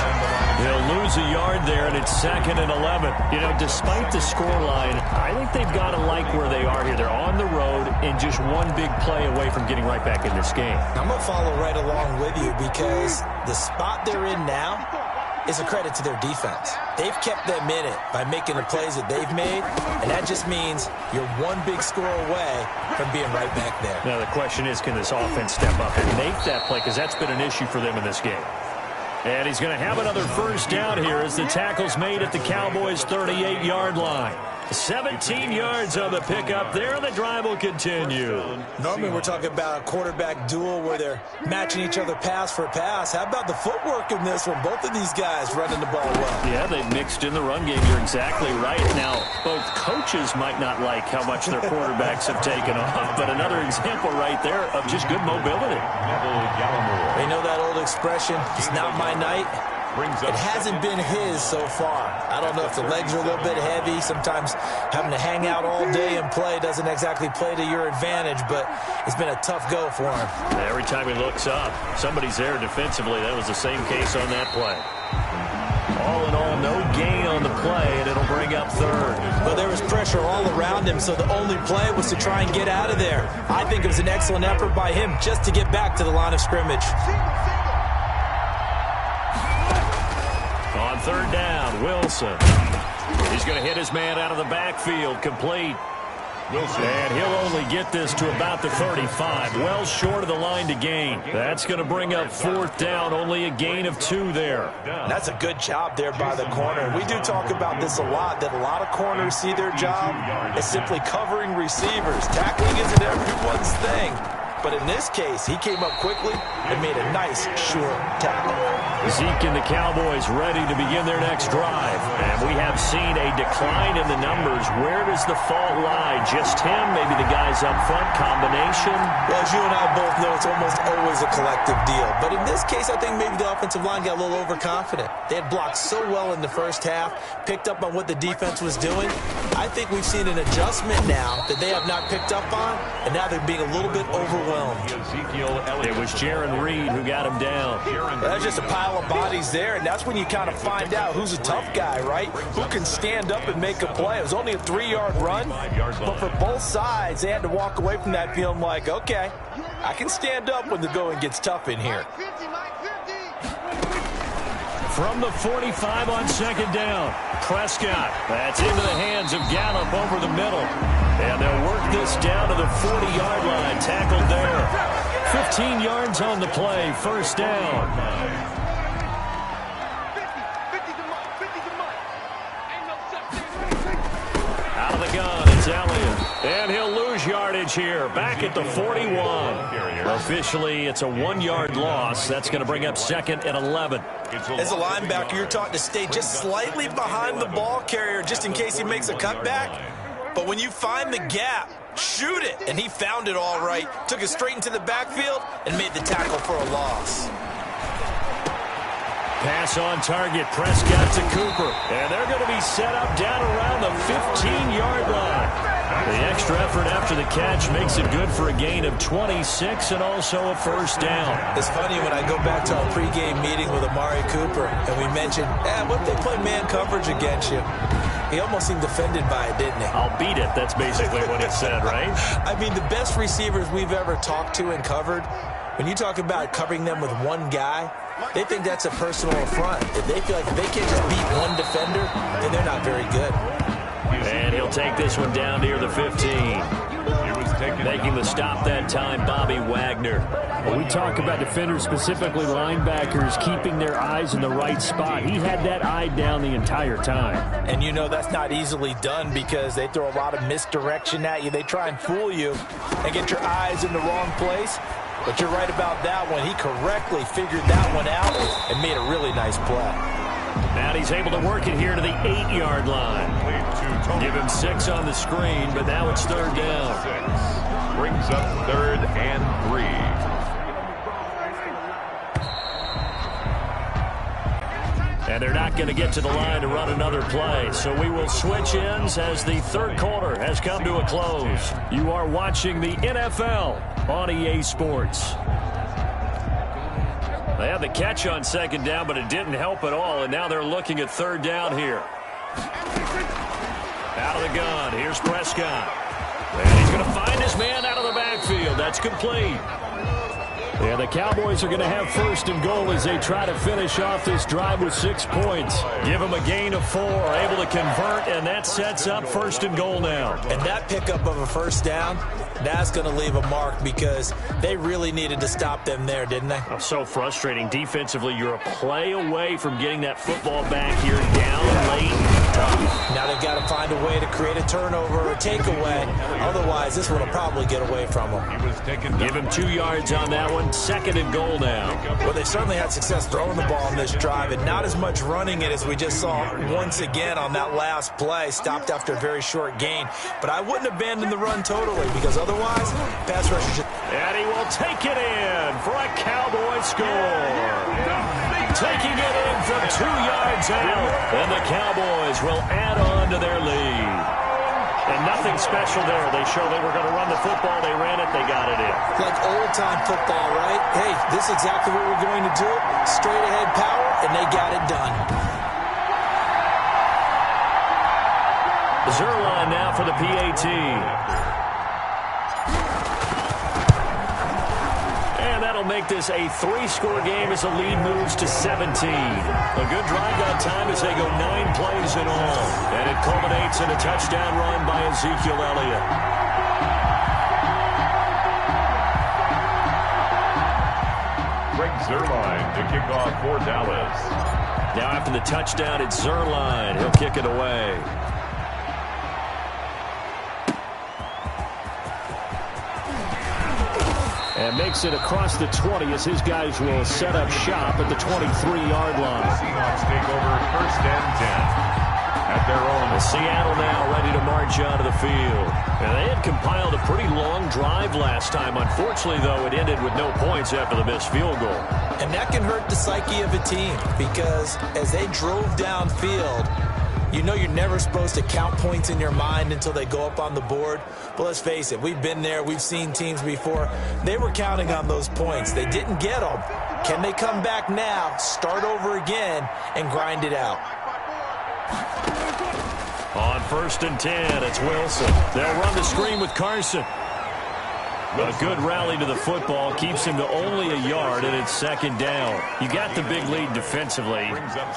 He'll lose a yard there, and it's 2nd and 11. You know, despite the scoreline, I think they've got to like where they are here. They're on the road and just one big play away from getting right back in this game.
I'm going to follow right along with you because the spot they're in now is a credit to their defense. They've kept them in it by making the plays that they've made, and that just means you're one big score away from being right back there.
Now the question is, can this offense step up and make that play, because that's been an issue for them in this game. And he's going to have another 1st down here as the tackle's made at the Cowboys' 38-yard line. 17 yards on the pickup there, and the drive will continue.
Normally we're talking about a quarterback duel where they're matching each other pass for pass. How about the footwork in this one? Both of these guys running the ball well.
Yeah, they've mixed in the run game. You're exactly right. Now, both coaches might not like how much their quarterbacks have taken off, but another example right there of just good mobility.
They know that old expression, it's not my night. It hasn't been his so far. I don't know if the legs are a little bit heavy. Sometimes having to hang out all day and play doesn't exactly play to your advantage, but it's been a tough go for him.
Every time he looks up, somebody's there defensively. That was the same case on that play. All in all, no gain on the play, and it'll bring up 3rd.
Well, there was pressure all around him, so the only play was to try and get out of there. I think it was an excellent effort by him just to get back to the line of scrimmage.
On 3rd down, Wilson. He's going to hit his man out of the backfield, complete. Wilson. And he'll only get this to about the 35, well short of the line to gain. That's going to bring up 4th down, only a gain of 2 there.
That's a good job there by the corner. We do talk about this a lot, that a lot of corners see their job as simply covering receivers. Tackling isn't everyone's thing. But in this case, he came up quickly and made a nice, sure tackle.
Zeke and the Cowboys ready to begin their next drive. And we have seen a decline in the numbers. Where does the fault lie? Just him? Maybe the guys up front? Combination?
Well, as you and I both know, it's almost always a collective deal. But in this case, I think maybe the offensive line got a little overconfident. They had blocked so well in the first half, picked up on what the defense was doing. I think we've seen an adjustment now that they have not picked up on, and now they're being a little bit overwhelmed.
It was Jaron Reed who got him down.
That's just a pile of bodies there, and that's when you kind of find out who's a tough guy, right? Who can stand up and make a play. It was only a 3-yard run, but for both sides, they had to walk away from that feeling like, okay, I can stand up when the going gets tough in here.
From the 45 on second down, Prescott. That's into the hands of Gallup over the middle. And they'll work this down to the 40-yard line. Tackled there. 15 yards on the play. First down. Out of the gun, it's Elliott. And he'll lose yardage here. Back at the 41. Officially, it's a 1-yard loss. That's going to bring up second and 11.
As a linebacker, you're taught to stay just slightly behind the ball carrier just in case he makes a cutback. But when you find the gap, shoot it. And he found it all right. Took it straight into the backfield and made the tackle for a loss.
Pass on target. Prescott to Cooper. And they're going to be set up down around the 15-yard line. The extra effort after the catch makes it good for a gain of 26 and also a first down.
It's funny when I go back to our pregame meeting with Amari Cooper and we mentioned, what if they play man coverage against you? He almost seemed offended by it, didn't he?
I'll beat it. That's basically what he said, right?
I mean, the best receivers we've ever talked to and covered, when you talk about covering them with one guy, they think that's a personal affront. If they feel like if they can't just beat one defender, then they're not very good.
And he'll take this one down near the 15. Making the stop that time, Bobby Wagner.
When we talk about defenders, specifically linebackers, keeping their eyes in the right spot, he had that eye down the entire time.
And you know that's not easily done because they throw a lot of misdirection at you. They try and fool you and get your eyes in the wrong place. But you're right about that one. He correctly figured that one out and made a really nice play.
Now he's able to work it here to the 8-yard line. Give him 6 on the screen, but now it's third down.
Brings up third and 3.
And they're not going to get to the line to run another play. So we will switch ends as the third quarter has come to a close. You are watching the NFL on EA Sports. They had the catch on second down, but it didn't help at all. And now they're looking at third down here. Out of the gun. Here's Prescott. And he's going to find his man out of the backfield. That's complete.
Yeah, the Cowboys are going to have first and goal as they try to finish off this drive with 6 points.
Give them a gain of 4, able to convert, and that sets up first and goal now.
And that pickup of a first down, that's going to leave a mark because they really needed to stop them there, didn't they?
Oh, so frustrating. Defensively, you're a play away from getting that football back here down late.
Now they've got to find a way to create a turnover or takeaway. Otherwise, this one will probably get away from them.
Give him 2 yards on that one. Second and goal now.
Well, they certainly had success throwing the ball on this drive and not as much running it as we just saw once again on that last play. Stopped after a very short gain. But I wouldn't abandon the run totally because otherwise, pass rushers just...
And he will take it in for a Cowboy score. Taking it in from 2 yards out. And the Cowboys will add on to their lead. And nothing special there. They showed they were going to run the football. They ran it. They got it in.
Like old-time football, right? Hey, this is exactly what we're going to do. Straight-ahead power, and they got it done.
Zerline now for the PAT. And that'll make this a 3-score game as the lead moves to 17. A good drive-out time as they go 9 plays in all. And it culminates in a touchdown run by Ezekiel Elliott.
Greg Zerline to kick off for Dallas.
Now after the touchdown, it's Zerline. He'll kick it away.
And makes it across the 20 as his guys will set up shop at the 23-yard line.
The Seahawks take over first and 10 at their own.
Seattle now ready to march onto the field. And they had compiled a pretty long drive last time. Unfortunately, though, it ended with no points after the missed field goal.
And that can hurt the psyche of a team because as they drove downfield, you know you're never supposed to count points in your mind until they go up on the board. But let's face it, we've been there. We've seen teams before. They were counting on those points. They didn't get them. Can they come back now, start over again, and grind it out?
On first and 10, it's Wilson. They'll run the screen with Carson. A good rally to the football keeps him to only a yard, and it's second down. You got the big lead defensively.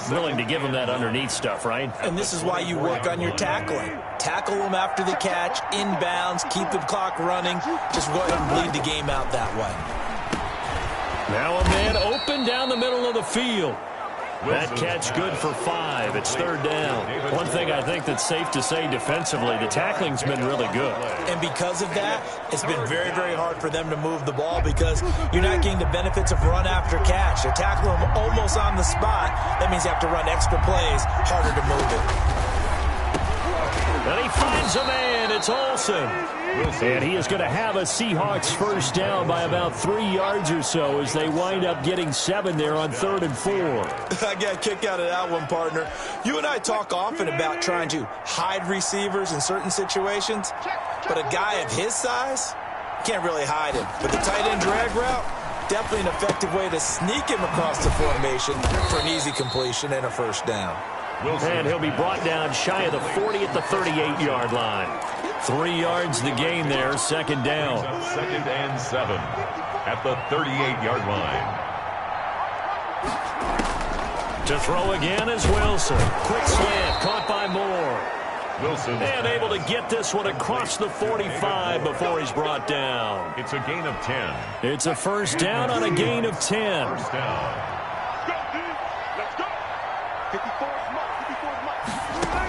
Willing to give him that underneath stuff, right?
And this is why you work on your tackling. Tackle them after the catch, inbounds, keep the clock running. Just go ahead and bleed the game out that way.
Now a man open down the middle of the field. That catch good for 5. It's third down. One thing I think that's safe to say defensively, the tackling's been really good.
And because of that, it's been very, very hard for them to move the ball because you're not getting the benefits of run after catch. They're tackling them almost on the spot. That means you have to run extra plays, harder to move it.
And he finds a man. It's Olsen. And he is going to have a Seahawks first down by about 3 yards or so as they wind up getting 7 there on 3rd and 4.
I got a kick out of that one, partner. You and I talk often about trying to hide receivers in certain situations, but a guy of his size can't really hide him. But the tight end drag route, definitely an effective way to sneak him across the formation for an easy completion and a first down.
And he'll be brought down shy of the 40 at the 38-yard line. 3 yards the gain there, second down.
Second and 7 at the 38-yard line.
To throw again is Wilson. Quick slant, caught by Moore.
Wilson.
And able to get this one across the 45 before he's brought down.
It's a gain of 10.
It's a first down on a gain of 10.
First down.
Let's go. 54 is mine. 54 is mine.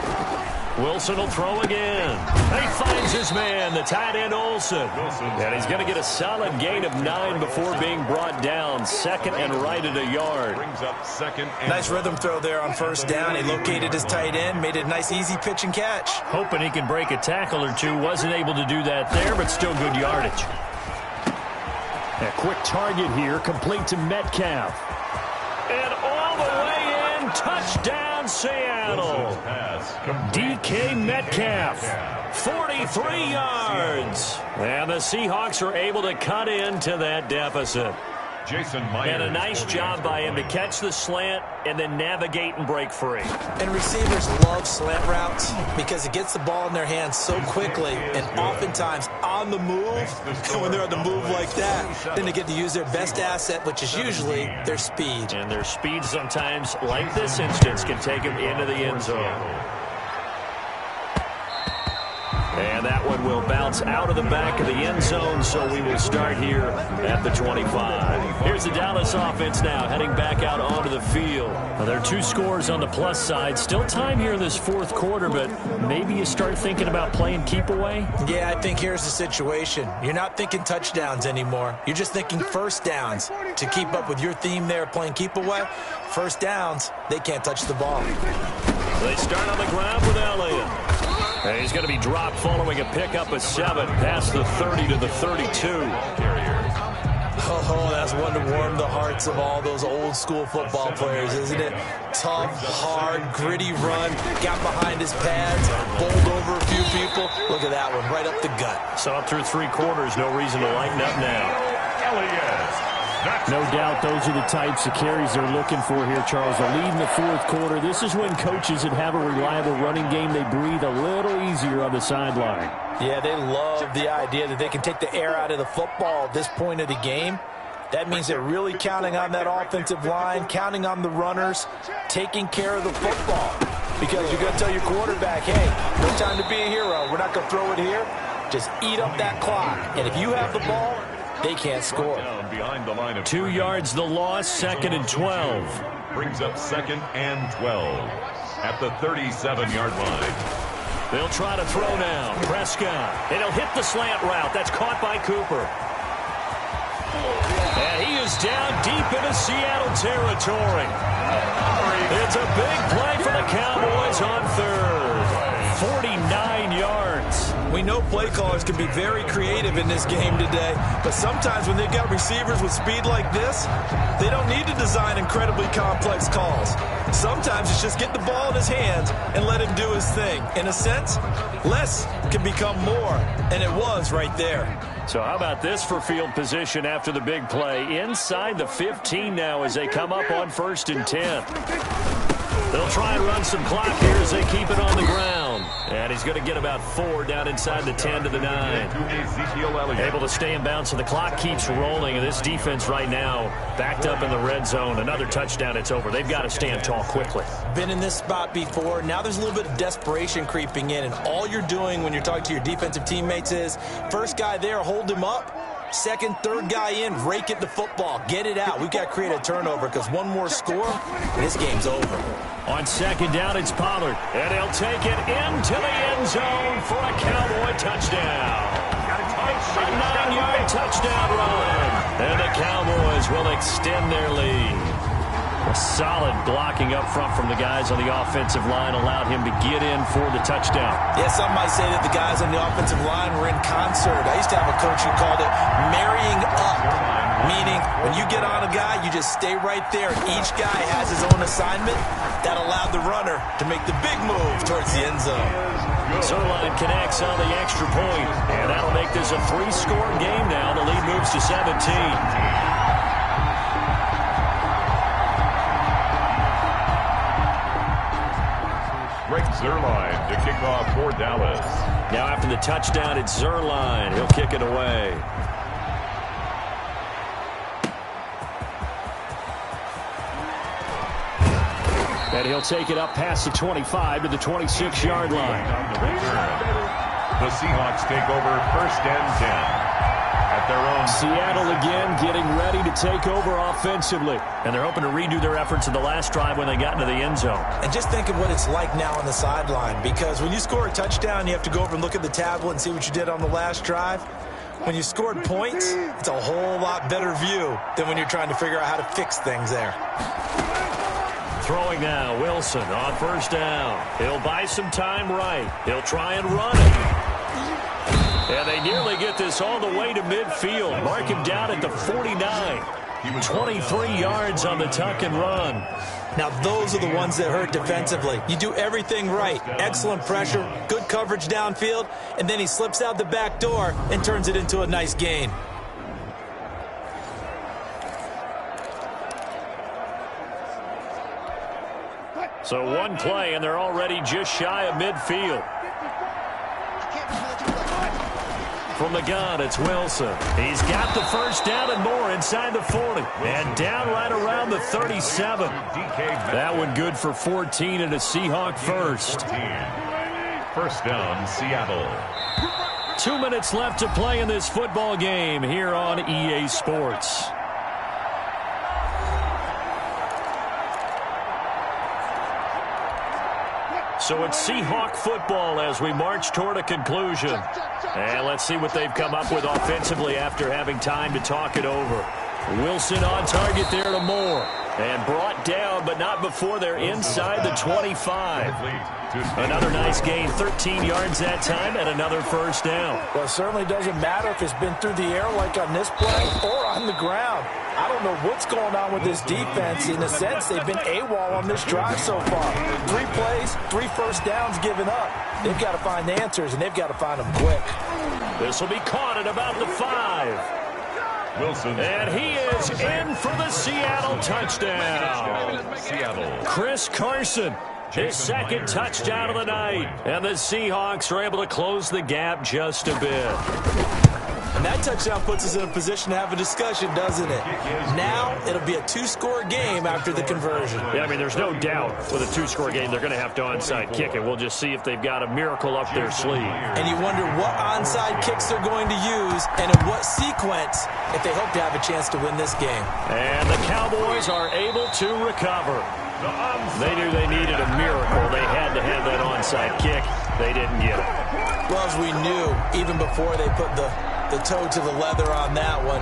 Wilson will throw again. He finds his man, the tight end Olsen. And he's going to get a solid gain of 9 before being brought down. Second and right at a yard.
Brings up second and
Nice rhythm throw there on first down. He located his tight end, made it a nice easy pitch and catch.
Hoping he can break a tackle or two. Wasn't able to do that there, but still good yardage. A quick target here, complete to Metcalf. And all the way in, touchdown Seattle. DK Metcalf, 43 yards. And the Seahawks are able to cut into that deficit.
Jason Myers.
And a nice job by him to catch the slant and then navigate and break free.
And receivers love slant routes because it gets the ball in their hands so quickly and oftentimes on the move. And when they're on the move like that, then they get to use their best asset, which is usually their speed.
And their speed sometimes, like this instance, can take them into the end zone. And that one will bounce out of the back of the end zone, so we will start here at the 25. Here's the Dallas offense now, heading back out onto the field. Now, there are 2 scores on the plus side. Still time here in this fourth quarter, but maybe you start thinking about playing keep away?
Yeah, I think here's the situation. You're not thinking touchdowns anymore. You're just thinking first downs. To keep up with your theme there, playing keep away, first downs, they can't touch the ball.
They start on the ground with Elliott. And he's going to be dropped following a pickup of 7 past the 30 to the 32.
Oh, that's one to warm the hearts of all those old school football players, isn't it? Tough, hard, gritty run, got behind his pads, bowled over a few people. Look at that one, right up the gut.
Saw it through 3 quarters, no reason to lighten up now.
No doubt those are the types of carries they're looking for here, Charles. A lead in the fourth quarter. This is when coaches that have a reliable running game, they breathe a little easier on the sideline.
Yeah, they love the idea that they can take the air out of the football at this point of the game. That means they're really counting on that offensive line, counting on the runners, taking care of the football. Because you're going to tell your quarterback, hey, no time to be a hero. We're not going to throw it here. Just eat up that clock. And if you have the ball, they can't score.
Behind the line of
2 yards the loss, second and 12.
brings up second and 12 at the 37-yard line.
They'll try to throw now. Prescott. And he'll hit the slant route. That's caught by Cooper. And he is down deep into Seattle territory. It's a big play for the Cowboys on third. 49 yards.
We know play callers can be very creative in this game today, but sometimes when they've got receivers with speed like this, they don't need to design incredibly complex calls. Sometimes it's just get the ball in his hands and let him do his thing. In a sense, less can become more, and it was right there.
So how about this for field position after the big play? Inside the 15 now as they come up on 1st and 10. They'll try and run some clock here as they keep it on the ground. And he's going to get about 4 down inside the 10 to the 9. Able to stay in bounds, so the clock keeps rolling. And this defense right now backed up in the red zone. Another touchdown, it's over. They've got to stand tall quickly.
Been in this spot before. Now there's a little bit of desperation creeping in. And all you're doing when you're talking to your defensive teammates is, first guy there, hold him up. Second, third guy in, rake at the football. Get it out. We've got to create a turnover because one more score, and this game's over.
On 2nd down, it's Pollard. And he'll take it into the end zone for a Cowboy touchdown. A 9-yard touchdown run. And the Cowboys will extend their lead. A solid blocking up front from the guys on the offensive line allowed him to get in for the touchdown.
Yeah, some might say that the guys on the offensive line were in concert. I used to have a coach who called it marrying up, meaning when you get on a guy, you just stay right there. Each guy has his own assignment. That allowed the runner to make the big move towards the end zone.
Zerline connects on the extra point, and that'll make this a 3-score game now. The lead moves to 17.
Zerline to kick off for Dallas.
Now after the touchdown, it's Zerline. He'll kick it away. And he'll take it up past the 25 to the 26-yard line.
The Seahawks take over 1st and 10. At their own.
Seattle again getting ready to take over offensively. And they're hoping to redo their efforts in the last drive when they got into the end zone.
And just think of what it's like now on the sideline, because when you score a touchdown, you have to go over and look at the tablet and see what you did on the last drive. When you scored points, it's a whole lot better view than when you're trying to figure out how to fix things there.
Throwing now, Wilson on 1st down. He'll buy some time right. He'll try and run it. And they nearly get this all the way to midfield. Mark him down at the 49. 23 yards on the tuck and run.
Now those are the ones that hurt defensively. You do everything right. Excellent pressure, good coverage downfield, and then he slips out the back door and turns it into a nice gain.
So one play, and they're already just shy of midfield. From the gun, it's Wilson. He's got the 1st down and more inside the 40. And down right around the 37. That one good for 14 and a Seahawk first.
1st down, Seattle.
2 minutes left to play in this football game here on EA Sports. So it's Seahawk football as we march toward a conclusion. And let's see what they've come up with offensively after having time to talk it over. Wilson on target there to Moore. And brought down, but not before they're inside the 25. Another nice gain, 13 yards that time, and another 1st down.
Well, it certainly doesn't matter if it's been through the air like on this play or on the ground. I don't know what's going on with this defense. In a sense, they've been AWOL on this drive so far. 3 plays, 3 1st downs given up. They've got to find answers, and they've got to find them quick.
This will be caught at about the 5.
Wilson.
And he is in for the Seattle touchdown.
Seattle.
Chris Carson, his 2nd touchdown of the night. And the Seahawks are able to close the gap just a bit.
And that touchdown puts us in a position to have a discussion, doesn't it? Now it'll be a 2-score game after the conversion.
Yeah, I mean, there's no doubt with a 2-score game they're going to have to onside kick it. We'll just see if they've got a miracle up their sleeve.
And you wonder what onside kicks they're going to use and in what sequence if they hope to have a chance to win this game.
And the Cowboys are able to recover. They knew they needed a miracle. They had to have that onside kick. They didn't get it.
Well, as we knew, even before they put the toe to the leather on that one,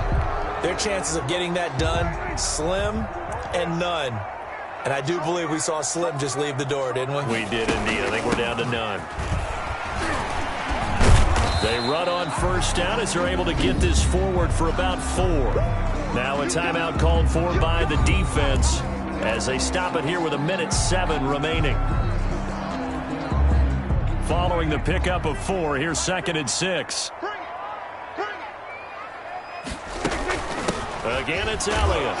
Their chances of getting that done, slim and none. And I do believe we saw Slim just leave the door, didn't we?
We did indeed. I think we're down to none. They run on first down as they're able to get this forward for about 4. Now a timeout called for by the defense as they stop it here with 1:07 remaining. Following the pickup of 4, here's 2nd and 6. Again, it's Elliott.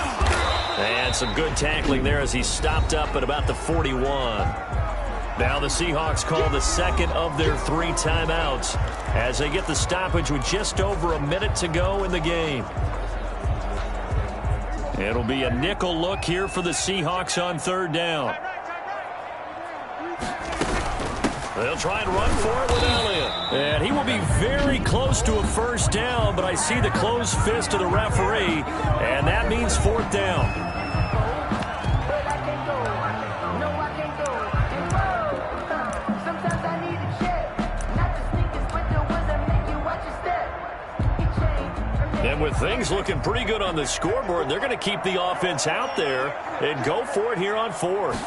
And some good tackling there as he stopped up at about the 41. Now the Seahawks call the second of their 3 timeouts as they get the stoppage with just over a minute to go in the game. It'll be a nickel look here for the Seahawks on 3rd down. They'll try and run for it with Elliott. And he will be very close to a first down, but I see the closed fist of the referee, and that means 4th down. And with things looking pretty good on the scoreboard, they're going to keep the offense out there and go for it here on 4th.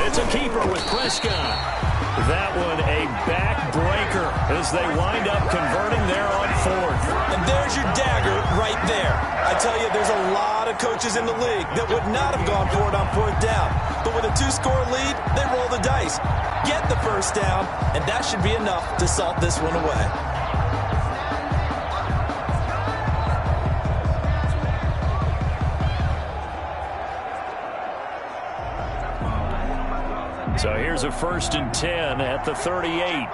It's a keeper with Prescott. That one a backbreaker as they wind up converting there on 4th.
And there's your dagger right there. I tell you, there's a lot of coaches in the league that would not have gone for it on 4th down. But with a 2-score lead, they roll the dice. Get the first down, and that should be enough to salt this one away.
So here's a 1st and 10 at the 38.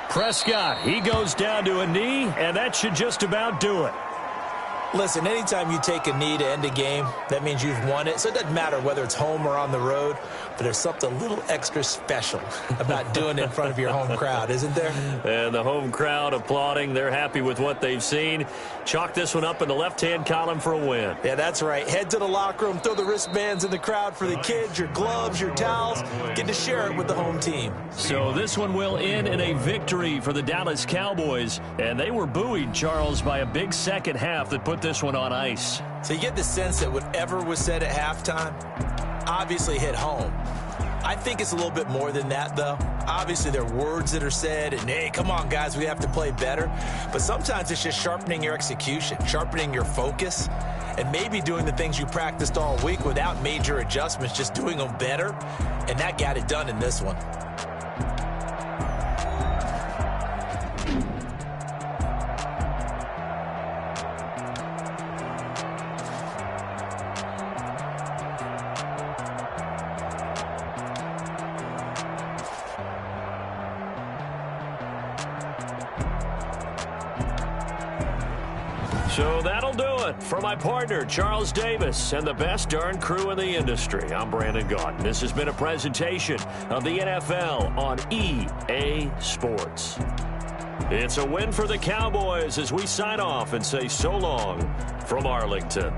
Prescott, he goes down to a knee, and that should just about do it.
Listen, anytime you take a knee to end a game, that means you've won it. So it doesn't matter whether it's home or on the road, but there's something a little extra special about doing it in front of your home crowd, isn't there?
And the home crowd applauding. They're happy with what they've seen. Chalk this one up in the left-hand column for a win.
Yeah, that's right. Head to the locker room, throw the wristbands in the crowd for the kids, your gloves, your towels. Get to share it with the home team.
So this one will end in a victory for the Dallas Cowboys. And they were buoyed, Charles, by a big second half that put this one on ice.
So you get the sense that whatever was said at halftime obviously hit home. I think it's a little bit more than that, though. Obviously, there are words that are said, and, hey, come on, guys, we have to play better. But sometimes it's just sharpening your execution, sharpening your focus, and maybe doing the things you practiced all week without major adjustments, just doing them better. And that got it done in this one.
So that'll do it. For my partner, Charles Davis, and the best darn crew in the industry, I'm Brandon Gaudin. This has been a presentation of the NFL on EA Sports. It's a win for the Cowboys as we sign off and say so long from Arlington.